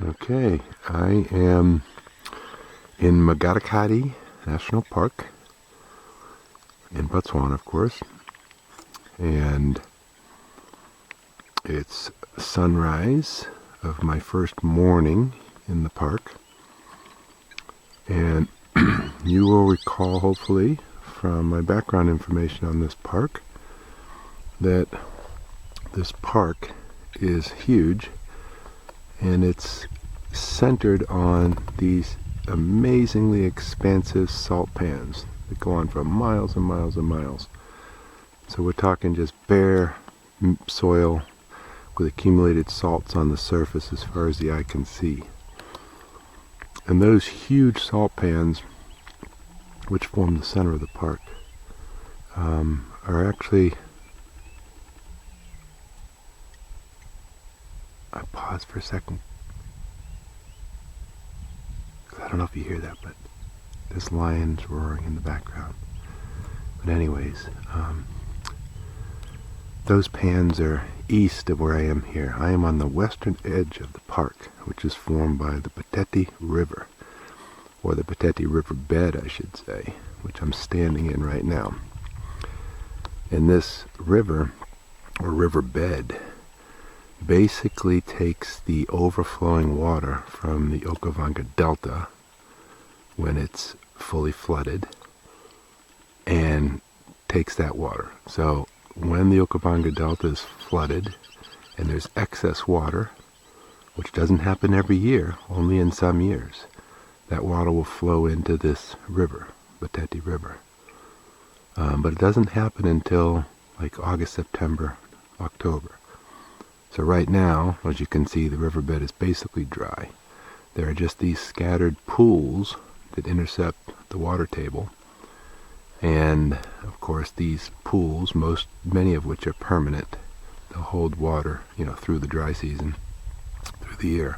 Okay, I am in Makgadikgadi National Park in Botswana, of course, and it's sunrise of my first morning in the park. And you will recall, hopefully, from my background information on this park, that this park is huge, and it's centered on these amazingly expansive salt pans that go on for miles and miles and miles. So we're talking just bare soil with accumulated salts on the surface as far as the eye can see. And those huge salt pans, which form the center of the park, are actually... I pause for a second. I don't know if you hear that, but there's lions roaring in the background. But anyways, those pans are east of where I am here. I am on the western edge of the park, which is formed by the Boteti River, or the Boteti River bed, I should say, which I'm standing in right now. And this river, or river bed, basically takes the overflowing water from the Okavango Delta when it's fully flooded and takes that water. So when the Okavango Delta is flooded and there's excess water, which doesn't happen every year, only in some years, that water will flow into this river, Boteti River. But it doesn't happen until like August, September, October. So right now, as you can see, the riverbed is basically dry. There are just these scattered pools that intercept the water table. And of course these pools, many of which are permanent, they'll hold water, through the dry season, through the year.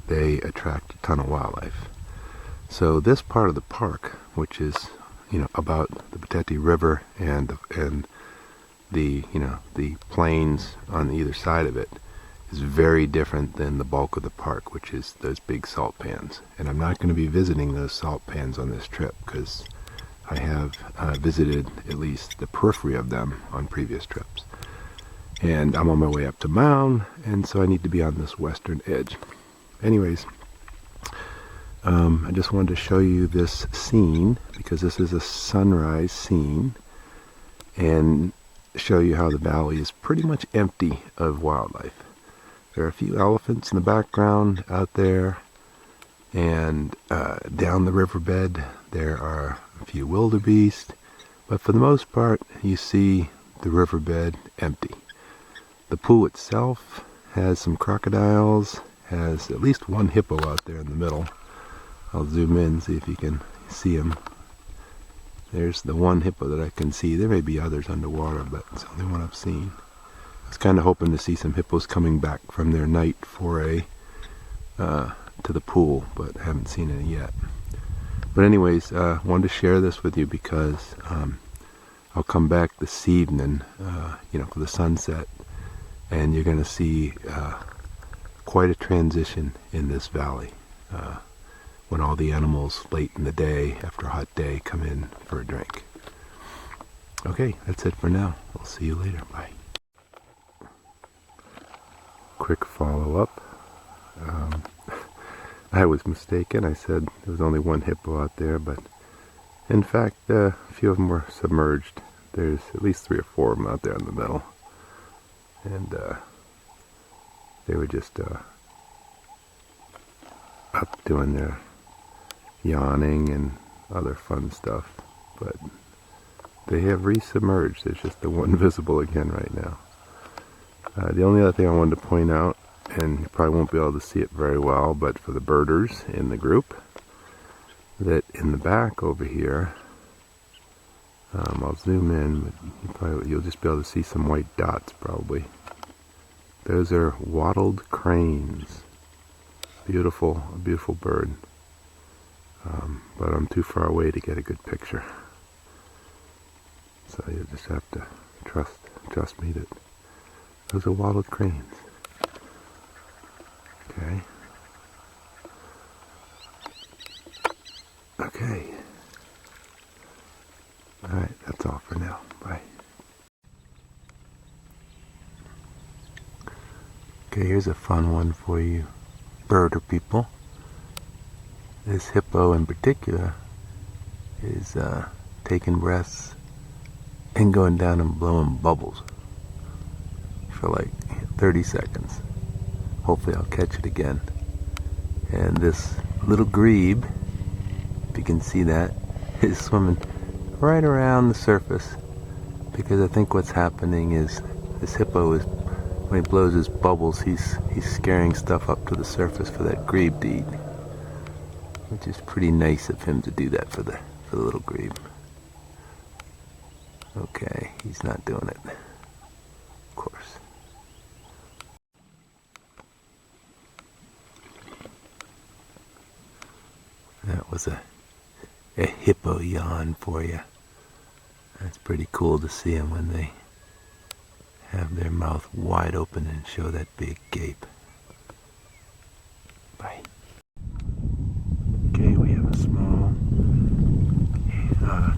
They attract a ton of wildlife. So this part of the park, which is, about the Boteti River and the plains on either side of it, is very different than the bulk of the park, which is those big salt pans. And I'm not going to be visiting those salt pans on this trip, because I have visited at least the periphery of them on previous trips. And I'm on my way up to Mound, and so I need to be on this western edge. Anyways, I just wanted to show you this scene, because this is a sunrise scene, and show you how the valley is pretty much empty of wildlife. There are a few elephants in the background out there, and down the riverbed there are a few wildebeest, but for the most part you see the riverbed empty. The pool itself has some crocodiles, has at least one hippo out there in the middle. I'll zoom in, see if you can see him. There's the one hippo that I can see. There may be others underwater, but it's the only one I've seen. I was kind of hoping to see some hippos coming back from their night foray to the pool, but I haven't seen any yet. But anyways, wanted to share this with you because I'll come back this evening, for the sunset, and you're going to see quite a transition in this valley. When all the animals late in the day, after a hot day, come in for a drink. Okay, that's it for now. I'll see you later. Bye. Quick follow-up. I was mistaken. I said there was only one hippo out there, but in fact, a few of them were submerged. There's at least 3 or 4 of them out there in the middle. And they were just up doing their yawning and other fun stuff, but they have resubmerged. There's just the one visible again right now. The only other thing I wanted to point out, and you probably won't be able to see it very well, but for the birders in the group, that in the back over here, I'll zoom in, but you'll just be able to see some white dots probably. Those are wattled cranes. Beautiful, a beautiful bird. But I'm too far away to get a good picture. So you'll just have to trust me that those are wattled cranes. Okay. Okay, here's a fun one for you birder people. This hippo in particular is taking breaths and going down and blowing bubbles for like 30 seconds. Hopefully I'll catch it again. And this little grebe, if you can see that, is swimming right around the surface, because I think what's happening is this hippo is, when he blows his bubbles, he's scaring stuff up to the surface for that grebe to eat, which is pretty nice of him to do that for the little grebe. Okay, he's not doing it, of course. That was a hippo yawn for you. That's pretty cool to see them when they have their mouth wide open and show that big gape. Bye. Okay, we have a small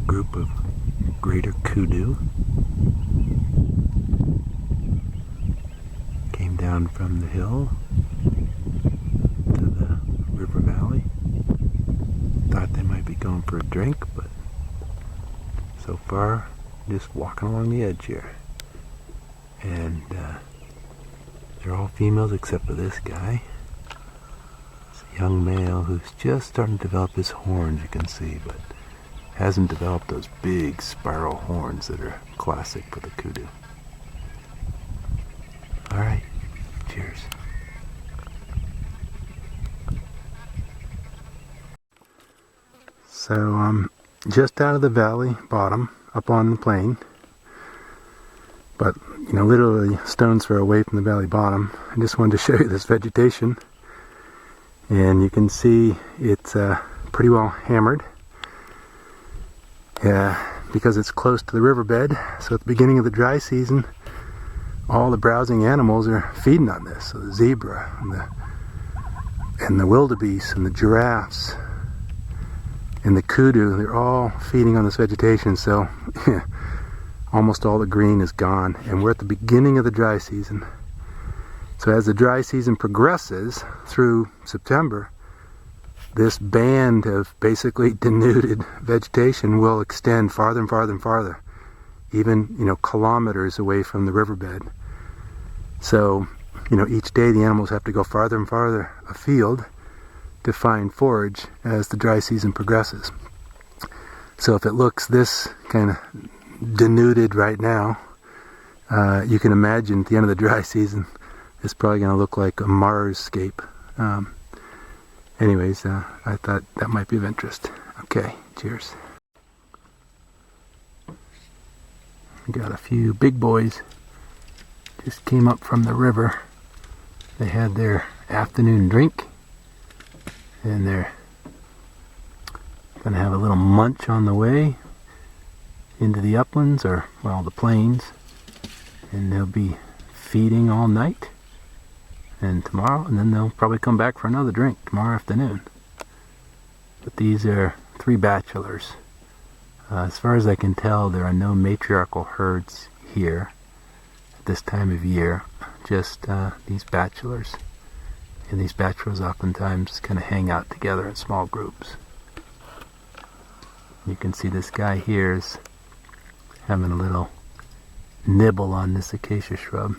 group of greater kudu. Came down from the hill to the river valley. Thought they might be going for a drink, but so far just walking along the edge here. And they're all females except for this guy. It's a young male who's just starting to develop his horns, you can see, but hasn't developed those big spiral horns that are classic for the kudu. Alright, cheers. So I'm just out of the valley bottom, up on the plain, but literally a stone's throw away from the valley bottom. I just wanted to show you this vegetation, and you can see it's pretty well hammered. Yeah, because it's close to the riverbed. So at the beginning of the dry season, all the browsing animals are feeding on this. So the zebra and the wildebeest and the giraffes and the kudu, they're all feeding on this vegetation. So almost all the green is gone, and we're at the beginning of the dry season. So as the dry season progresses through September, this band of basically denuded vegetation will extend farther and farther and farther, even kilometers away from the riverbed. So each day the animals have to go farther and farther afield to find forage as the dry season progresses. So if it looks this kind of denuded right now, you can imagine at the end of the dry season it's probably going to look like a Mars-scape. Anyways, I thought that might be of interest. Okay, cheers. We got a few big boys just came up from the river. They had their afternoon drink, and they're gonna have a little munch on the way into the uplands, or well, the plains, and they'll be feeding all night and tomorrow, and then they'll probably come back for another drink tomorrow afternoon. But these are 3 bachelors. As far as I can tell, there are no matriarchal herds here at this time of year, just these bachelors. And these bachelors oftentimes kind of hang out together in small groups. You can see this guy here is having a little nibble on this acacia shrub,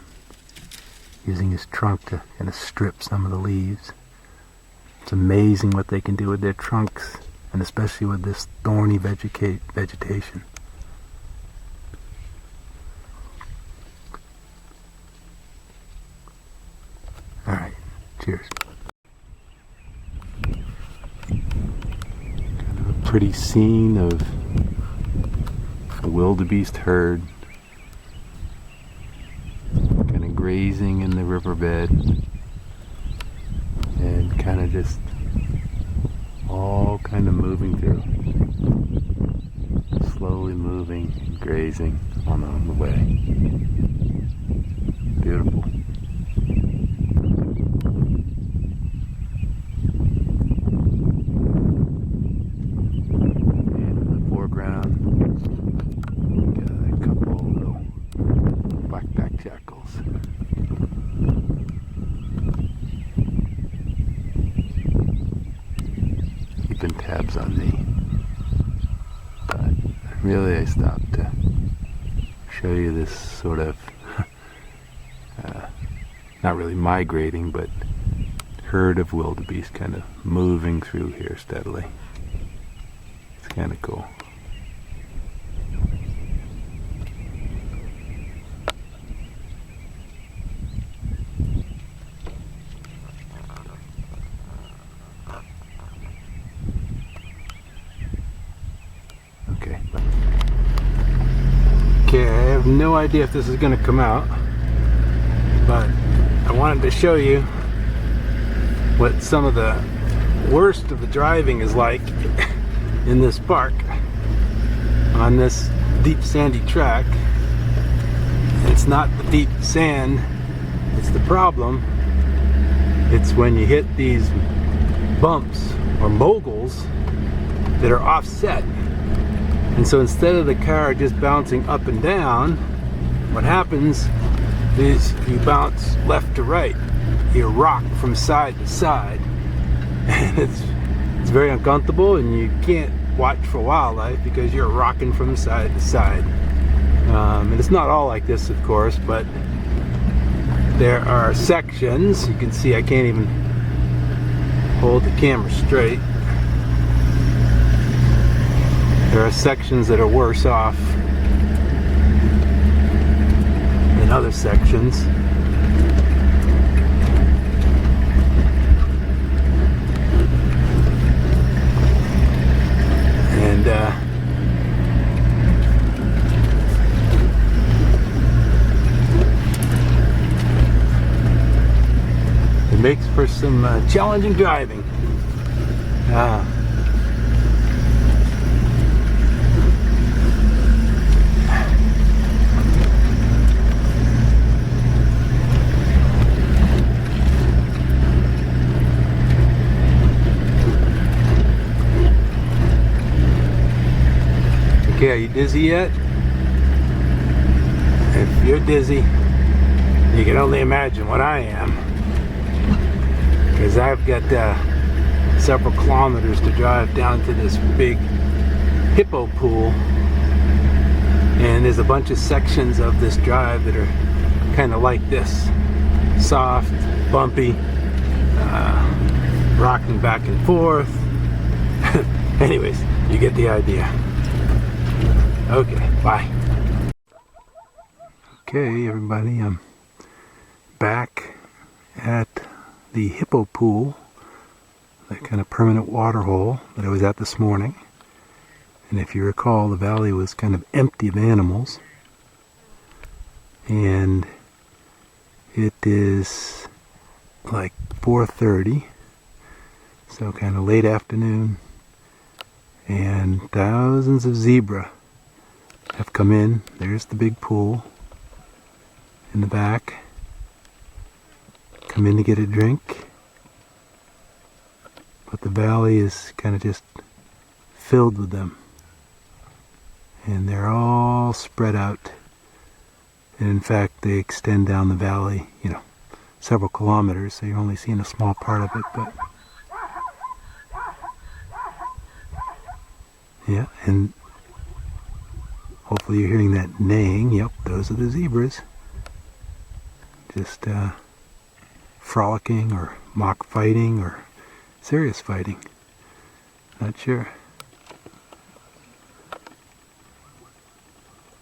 using his trunk to kind of strip some of the leaves. It's amazing what they can do with their trunks, and especially with this thorny vegetation. Alright, cheers. Kind of a pretty scene of a wildebeest herd kind of grazing in the riverbed, and kind of just all kind of moving through, slowly moving and grazing on the way. Beautiful. And in the foreground, we got a couple little black-backed jackals. really I stopped to show you this sort of not really migrating, but herd of wildebeest kind of moving through here steadily. It's kind of cool. Okay, I have no idea if this is going to come out, but I wanted to show you what some of the worst of the driving is like in this park on this deep sandy track. It's not the deep sand it's the problem. It's when you hit these bumps or moguls that are offset. And so instead of the car just bouncing up and down, what happens is you bounce left to right. You rock from side to side. And it's very uncomfortable, and you can't watch for wildlife because you're rocking from side to side. And it's not all like this, of course, but there are sections. You can see I can't even hold the camera straight. There are sections that are worse off than other sections. And it makes for some challenging driving. Okay, are you dizzy yet? If you're dizzy, you can only imagine what I am. Because I've got several kilometers to drive down to this big hippo pool. And there's a bunch of sections of this drive that are kind of like this. Soft, bumpy, rocking back and forth. Anyways, you get the idea. Okay, bye. Okay, everybody, I'm back at the hippo pool, that kind of permanent water hole that I was at this morning. And if you recall, the valley was kind of empty of animals. And it is like 4:30, so kind of late afternoon, and thousands of zebra have come in. There's the big pool in the back. Come in to get a drink. But the valley is kind of just filled with them. And they're all spread out. And in fact, they extend down the valley, several kilometers, so you're only seeing a small part of it. But yeah, and hopefully you're hearing that neighing. Yep, those are the zebras. Just frolicking or mock fighting or serious fighting. Not sure.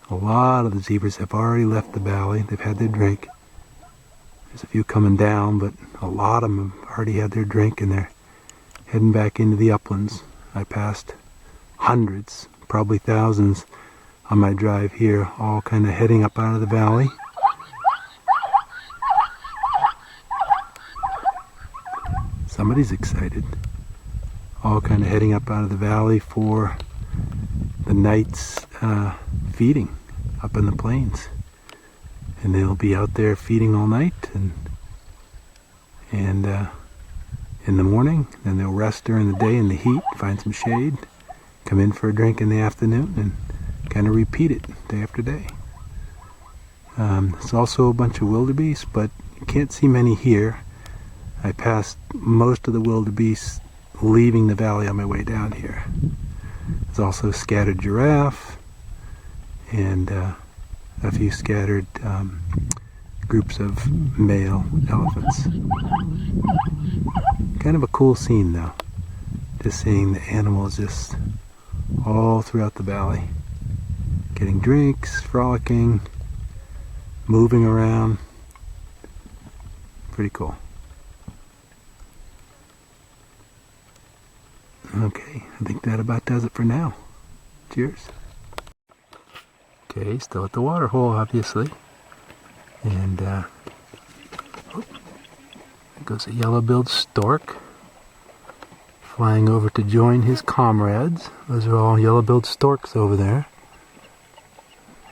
A lot of the zebras have already left the valley. They've had their drink. There's a few coming down, but a lot of them have already had their drink and they're heading back into the uplands. I passed hundreds, probably thousands on my drive here, all kind of heading up out of the valley. Somebody's excited. All kind of heading up out of the valley for the night's feeding up in the plains. And they'll be out there feeding all night, and in the morning, then they'll rest during the day in the heat, find some shade, come in for a drink in the afternoon, and kind of repeat it day after day. There's also a bunch of wildebeest, but you can't see many here. I passed most of the wildebeest leaving the valley on my way down here. There's also scattered giraffe, and a few scattered groups of male elephants. Kind of a cool scene though, just seeing the animals just all throughout the valley, getting drinks, frolicking, moving around. Pretty cool. Okay, I think that about does it for now. Cheers. Okay, still at the water hole, obviously. And there goes a yellow-billed stork flying over to join his comrades. Those are all yellow-billed storks over there.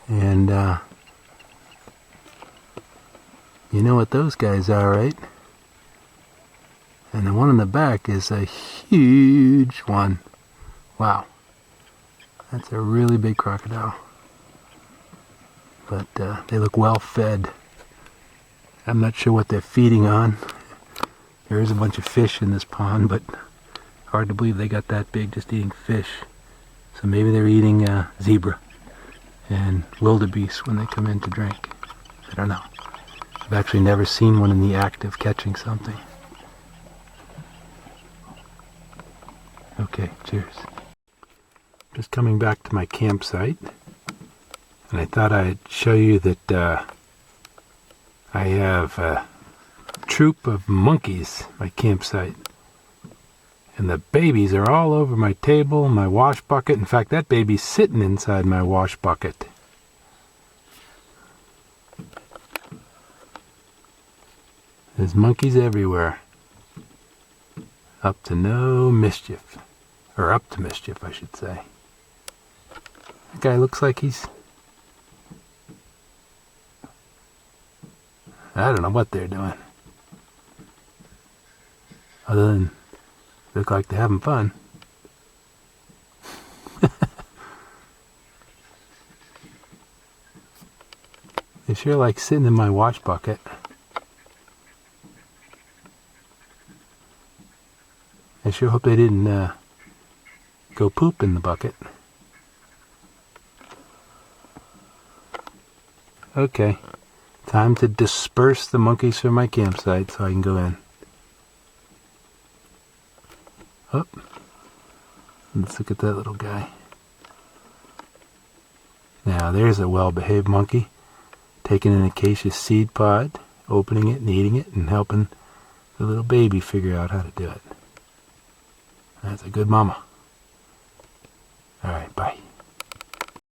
And you know what those guys are, right? And the one in the back is a huge one. Wow. That's a really big crocodile. But they look well fed. I'm not sure what they're feeding on. There is a bunch of fish in this pond, but hard to believe they got that big just eating fish. So maybe they're eating zebra and wildebeest when they come in to drink. I don't know. I've actually never seen one in the act of catching something. Okay, cheers. Just coming back to my campsite, and I thought I'd show you that I have a troop of monkeys at my campsite. And the babies are all over my table, my wash bucket. In fact, that baby's sitting inside my wash bucket. There's monkeys everywhere. Up to no mischief. Or up to mischief, I should say. That guy looks like he's... I don't know what they're doing. Other than look like they're having fun. They sure like sitting in my wash bucket. I sure hope they didn't go poop in the bucket. Okay, time to disperse the monkeys from my campsite so I can go in. Oh, let's look at that little guy. Now there's a well-behaved monkey taking an acacia seed pod, opening it and eating it, and helping the little baby figure out how to do it. That's a good mama. All right, bye.